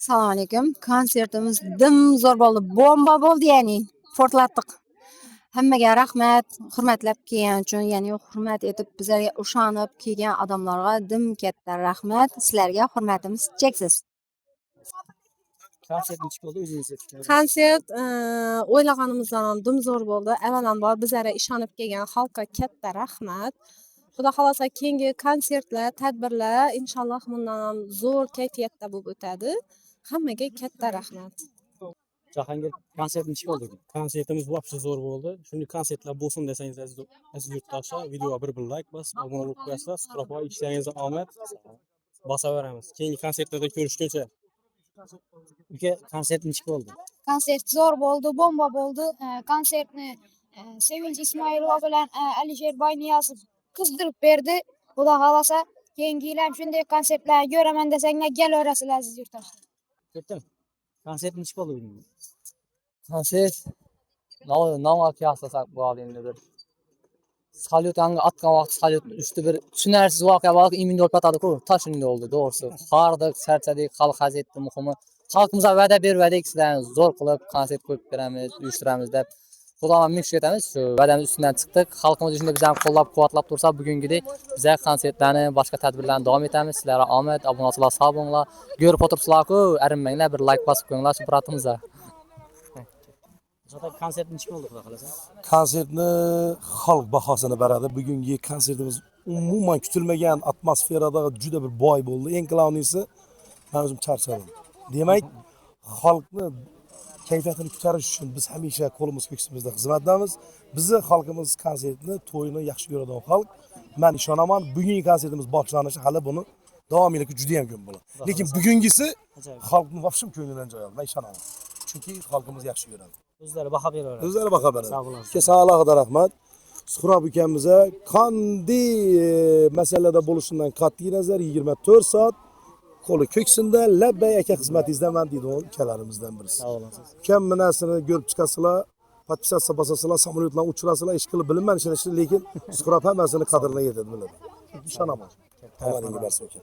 Assalomu alaykum. Konsertimiz dim zo'r bo'ldi. Bomba bo'ldi, ya'ni portlatdik. Hammaga rahmat, hurmatlab kelgan uchun, ya'ni hurmat etib bizlarga ishonib kelgan odamlarga dim katta rahmat. Sizlarga hurmatimiz cheksiz. Konsert nechik bo'ldi o'zingiz? Konsert o'ylaganimizdan ham dim zo'r bo'ldi. Avvalambor bizlarga ishonib kelgan xalqqa katta rahmat. Xudo xolasa keyingi konsertlar, tadbirlar inshaalloh bundan ham zo'r kayfiyatda bo'lib o'tadi. Hammaga katta rahmat. Jahongir konsert nechik bo'ldi? Konsertimiz вообще zo'r bo'ldi. Shunday konsertlar bo'lsin desangiz aziz yurtdoshlar, videoga bir like bosib, obuna bo'lib qo'yasizlar. Suhrob va ishlaringizga omad. Bosaveramiz. Keyingi konsertlarda ko'rishguncha. Uka konsert nechik bo'ldi? Konsert zo'r bo'ldi, bomba bo'ldi. Konsertni Sevinch Ismoilova bilan Alisher Boyniyazov qizdirib berdi. Xudo xolasa keyingi yil ham shunday konsertlarni ko'raman desanglar kelaverasizlar aziz yurtdoshlar. Ketdim. Konsert nechik bo'ldi bugun? Konsert nonga qiyoslasak bo'ladi endi bir. Salyut anga atgan vaqt salyut üstü bir tushunarsiz voqea bor, imin bo'lib ketadi-ku. Ta shunday oldu doğrusu. Qardik, charchadik, xalq hazzetdi muhimi. Xalqimizga va'da berdik, sizlarni zo'r qilib konsert qo'yib beramiz, uyushtiramiz deb. Xudoga ming shukr etamiz. Shu va'damiz ustidan chiqdik. Xalqimiz shunday bizani qo'llab-quvvatlab tursa, bugungidek biz konsertlarni, boshqa tadbirlarni davom etamiz. Sizlarga omad, obunachilar sog' bo'linglar. Ko'rib o'tiribsizlar-ku, arinmanglar, bir like bosib qo'yinglar shu bratimizga. Zaten konsert nechik bo'ldi xudo xolasa? Konsertni xalq bahosini beradi. Bugungi konsertimiz umuman kutilmagan atmosferada juda bir boy bo'ldi. Eng qilonisi men o'zim charchadim. Demak, xalqni kayfiyatini ko'tarish uchun biz hamisha qo'limiz ko'ksimizda xizmatdamiz. Bizni xalqimiz konsertni, to'yini yaxshi ko'radigan xalq. Men ishonaman, bugungi konsertimiz boshlanishi hali buni davomiyligi juda ham ko'p bo'ladi. Lekin bugungisi xalqning vobshim ko'nglidan joy oldi. Men ishonaman. Chunki xalqimiz yaxshi ko'radi. O'zlari baho beraveradi. O'zlari baho beradi. Sog' bo'lasiz. Kesalahida rahmat. Suhrob ukamizga qanday masalada bo'lishidan qat'iy nazar 24 soat qo'li ko'ksinda labbay aka xizmatingizda men deydi ukalarimizdan birisi. Sog' bo'lasiz. Ukam narsani ko'rib chiqasizlar, podpisatsiya bosasizlar, samolyotdan uchirasizlar, ish qilib bilmayman ishini, lekin Suhrob hammasini qadrini yetadi biladi. Ishonaman. Hammangizga barcha uka.